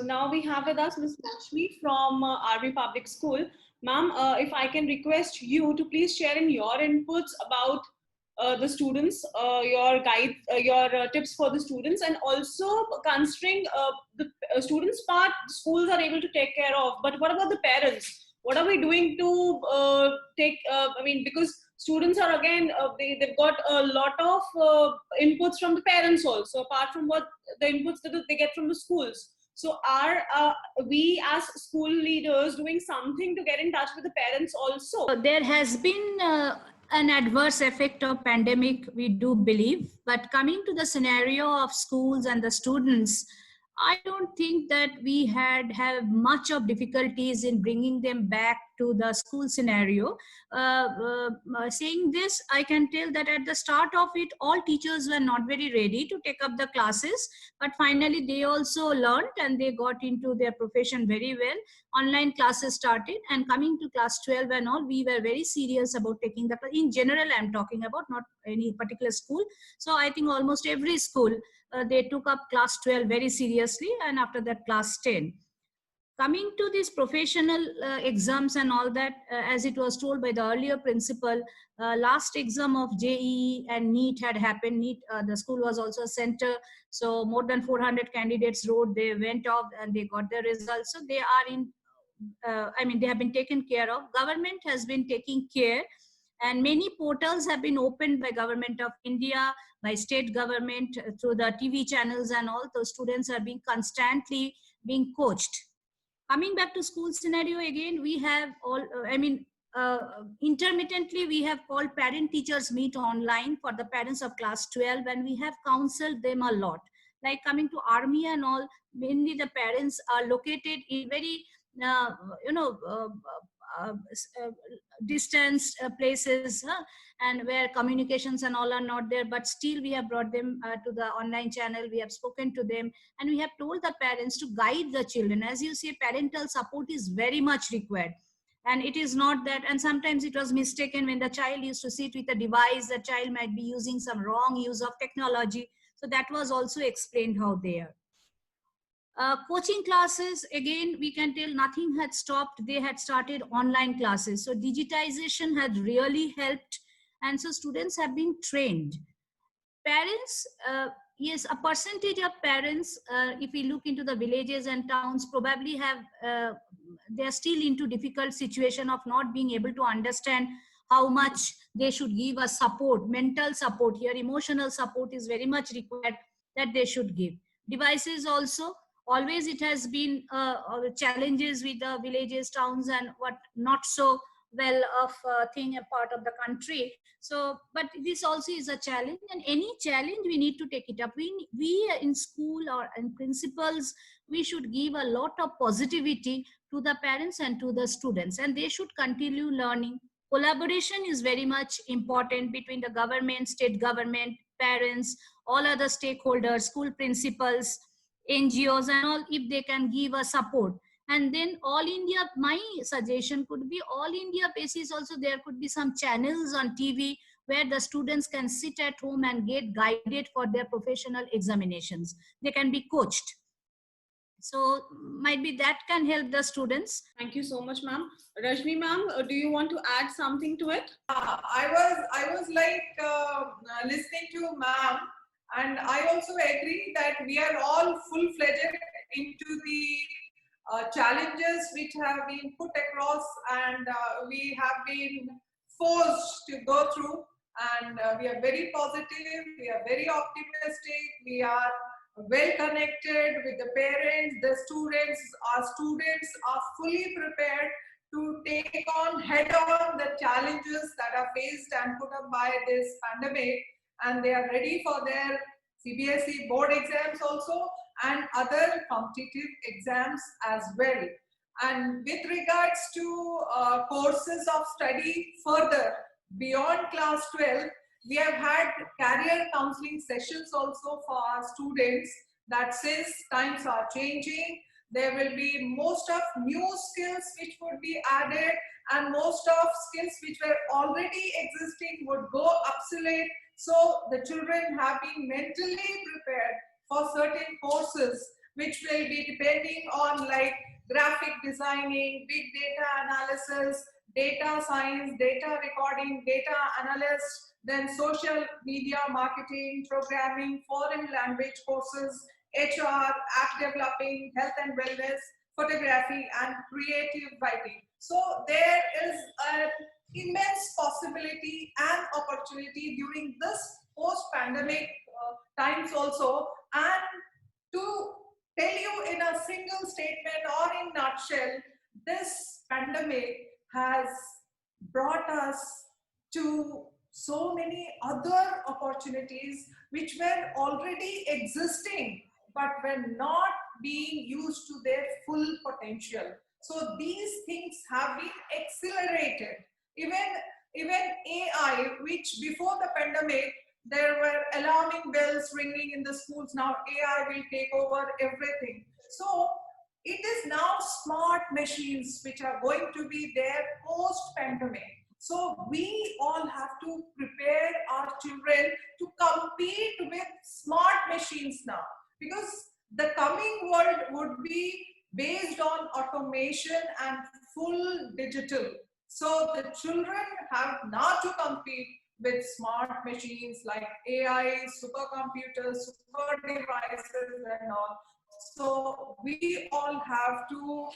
now we have with us Ms. Lakshmi from RV Public School. Ma'am, if I can request you to please share in your inputs about the students, your guide, your tips for the students, and also considering the students part, schools are able to take care of. But what about the parents? What are we doing to take? I mean, because students are again they've got a lot of inputs from the parents also, apart from what the inputs that they get from the schools. So are we as school leaders doing something to get in touch with the parents also? There has been an adverse effect of pandemic, we do believe, but coming to the scenario of schools and the students, I don't think that we have much of difficulties in bringing them back to the school scenario. Saying this, I can tell that at the start of it, all teachers were not very ready to take up the classes, but finally they also learned and they got into their profession very well. Online classes started, and coming to class 12 and all, we were very serious about taking the class. In general, I'm talking about, not any particular school. So I think almost every school, they took up class 12 very seriously, and after that class 10. Coming to these professional exams and all that, as it was told by the earlier principal, last exam of JEE and NEET had happened. NEET, the school was also a center, so more than 400 candidates wrote, they went off and they got their results. So they are in, I mean, they have been taken care of. Government has been taking care, and many portals have been opened by Government of India, by state government, through the TV channels and all. Those students are being constantly being coached. Coming back to school scenario again, we have all, intermittently we have called parent teachers meet online for the parents of class 12, and we have counseled them a lot. Like coming to army and all, mainly the parents are located in very, uh, you know, uh, uh, uh, distance places, and where communications and all are not there, but still we have brought them to the online channel. We have spoken to them, and we have told the parents to guide the children. As you say, parental support is very much required, and it is not that, and sometimes it was mistaken when the child used to sit with a device, the child might be using some wrong use of technology. So that was also explained how they are. Coaching classes, again, we can tell nothing had stopped. They had started online classes. So digitization had really helped. And so students have been trained. Parents, yes, a percentage of parents, if we look into the villages and towns, probably have, they're still into difficult situation of not being able to understand how much they should give a support, mental support here, emotional support is very much required that they should give. Devices also, always it has been challenges with the villages, towns, and what not so well of thing, a part of the country. So, but this also is a challenge, and any challenge we need to take it up. We in school or in principals, we should give a lot of positivity to the parents and to the students, and they should continue learning. Collaboration is very much important between the government, state government, parents, all other stakeholders, school principals, NGOs and all, if they can give a support. And then all India, my suggestion could be all India basis also, there could be some channels on TV where the students can sit at home and get guided for their professional examinations. They can be coached. So might be that can help the students. Thank you so much, ma'am. Rajni ma'am, do you want to add something to it? I was like listening to ma'am, and I also agree that we are all full-fledged into the challenges which have been put across, and we have been forced to go through, and we are very positive, we are very optimistic, we are well connected with the parents, the students. Our students are fully prepared to take on head-on the challenges that are faced and put up by this pandemic, and they are ready for their CBSE board exams also and other competitive exams as well. And with regards to courses of study further beyond class 12, we have had career counseling sessions also for our students, that since times are changing, there will be most of new skills which would be added, and most of skills which were already existing would go obsolete. So the children have been mentally prepared for certain courses which will be depending on like graphic designing, big data analysis, data science, data recording, data analyst, then social media marketing, programming, foreign language courses, HR, app developing, health and wellness, photography, and creative writing. So there is an immense possibility and opportunity during this post-pandemic times also. And to tell you in a single statement or in nutshell, this pandemic has brought us to so many other opportunities which were already existing but were not being used to their full potential. So these things have been accelerated. Even AI, which before the pandemic there were alarming bells ringing in the schools, now AI will take over everything. So it is now smart machines which are going to be there post pandemic. So we all have to prepare our children to compete with smart machines now, because the coming world would be based on automation and full digital. So the children have now to compete with smart machines like AI, supercomputers, super devices and all. So we all have to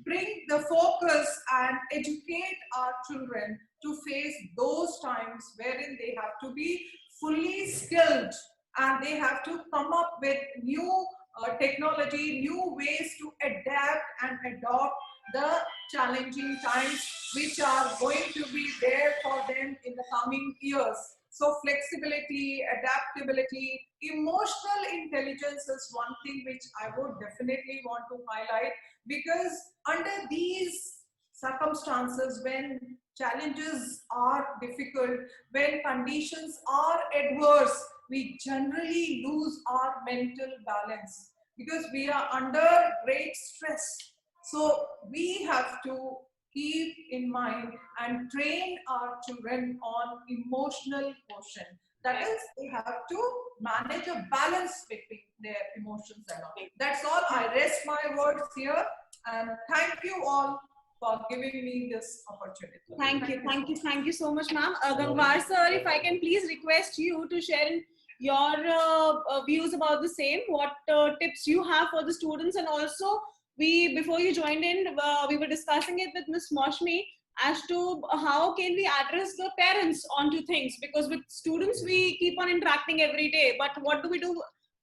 bring the focus and educate our children to face those times wherein they have to be fully skilled and they have to come up with new technology, new ways to adapt and adopt the challenging times which are going to be there for them in the coming years. So flexibility, adaptability, emotional intelligence is one thing which I would definitely want to highlight, because under these circumstances, when challenges are difficult, when conditions are adverse, we generally lose our mental balance because we are under great stress. So we have to keep in mind and train our children on emotional quotient. That is, they have to manage a balance between their emotions and all. That's all. I rest my words here, and thank you all for giving me this opportunity. Thank you so much, ma'am. Gangwar sir, if I can please request you to share your views about the same, what tips you have for the students, and also before you joined in, we were discussing it with Ms. Moshmi as to how can we address the parents onto things, because with students we keep on interacting every day, but what do we do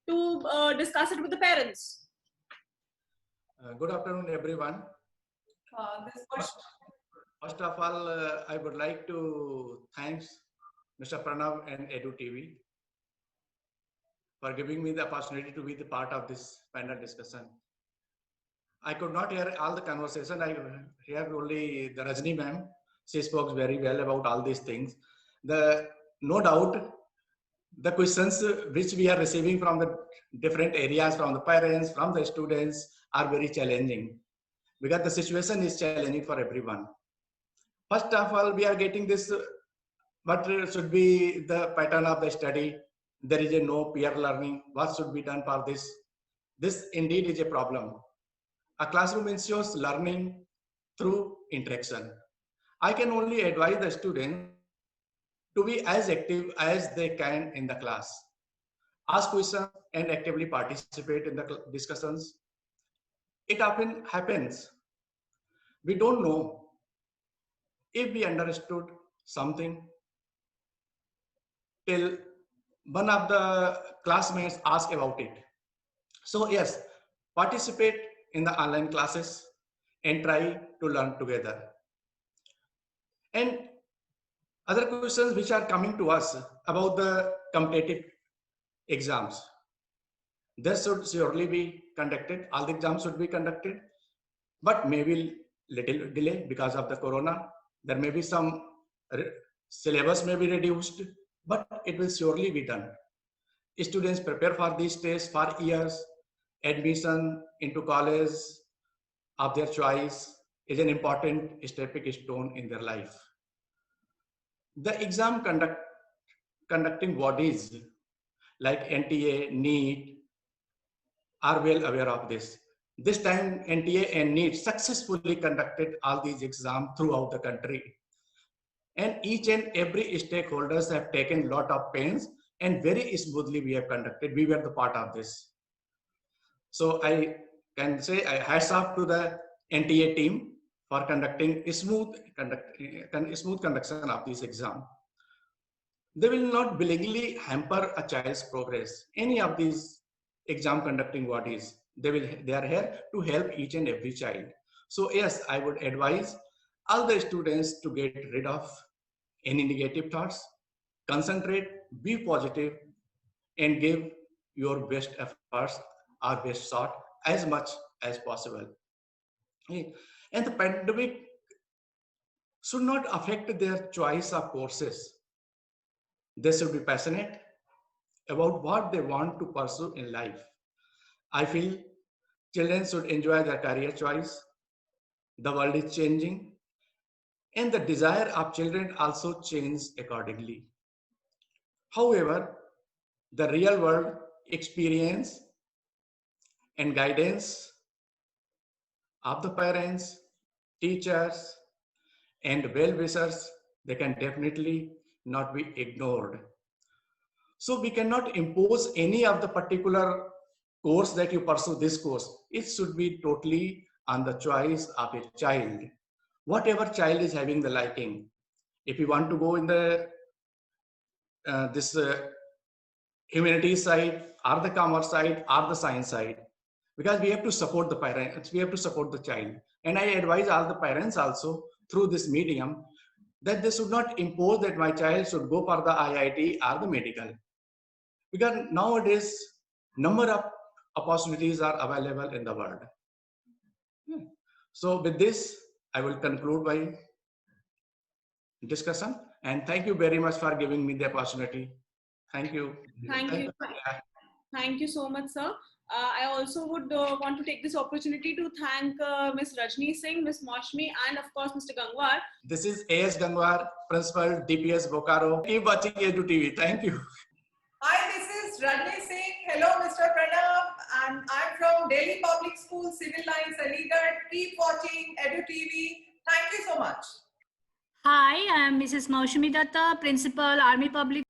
to discuss it with the parents? Good afternoon, everyone. First of all, I would like to thank Mr. Pranav and EduTV for giving me the opportunity to be the part of this panel discussion. I could not hear all the conversation. I heard only the Rajni ma'am. She spoke very well about all these things. No doubt, the questions which we are receiving from the different areas, from the parents, from the students, are very challenging, because the situation is challenging for everyone. First of all, we are getting this, what should be the pattern of the study? There is no peer learning. What should be done for this? This indeed is a problem. A classroom ensures learning through interaction. I can only advise the student to be as active as they can in the class. Ask questions and actively participate in the discussions. It often happens. We don't know if we understood something till one of the classmates asked about it. So yes, participate in the online classes and try to learn together. And other questions which are coming to us about the competitive exams. This should surely be conducted. All the exams should be conducted, but maybe little delay because of the corona. There may be some syllabus may be reduced, but it will surely be done. Students prepare for these tests for years. Admission into college of their choice is an important stepping stone in their life. The exam conducting bodies like NTA, NEET, are well aware of this. This time, NTA and NEET successfully conducted all these exams throughout the country. And each and every stakeholders have taken lot of pains, and very smoothly we have conducted. We were the part of this. So I can say hats off to the NTA team for conducting smooth conduction of this exam. They will not willingly hamper a child's progress. Any of these exam conducting bodies, they are here to help each and every child. So yes, I would advise all the students to get rid of any negative thoughts, concentrate, be positive, and give your best efforts or best shot as much as possible. And the pandemic should not affect their choice of courses. They should be passionate about what they want to pursue in life. I feel children should enjoy their career choice. The world is changing, and the desire of children also changes accordingly. However, the real world experience and guidance of the parents, teachers, and well-wishers, they can definitely not be ignored. So we cannot impose any of the particular course that you pursue this course. It should be totally on the choice of a child. Whatever child is having the liking. If you want to go in the humanities side, or the commerce side, or the science side, because we have to support the parents, we have to support the child. And I advise all the parents also through this medium that they should not impose that my child should go for the IIT or the medical. Because nowadays, number of opportunities are available in the world. So with this, I will conclude my discussion. And thank you very much for giving me the opportunity. Thank you. Thank you. Thank you so much, sir. I also would want to take this opportunity to thank Ms. Rajni Singh, Ms. Maushmi, and of course, Mr. Gangwar. This is A.S. Gangwar, Principal, DPS Bokaro. Keep watching Edu TV. Thank you. Hi, this is Rajni Singh. Hello, Mr. Pranav. And I'm from Delhi Public School, Civil Lines, Aligarh. Keep watching Edu TV. Thank you so much. Hi, I am Mrs. Maushmi Datta, Principal, Army Public.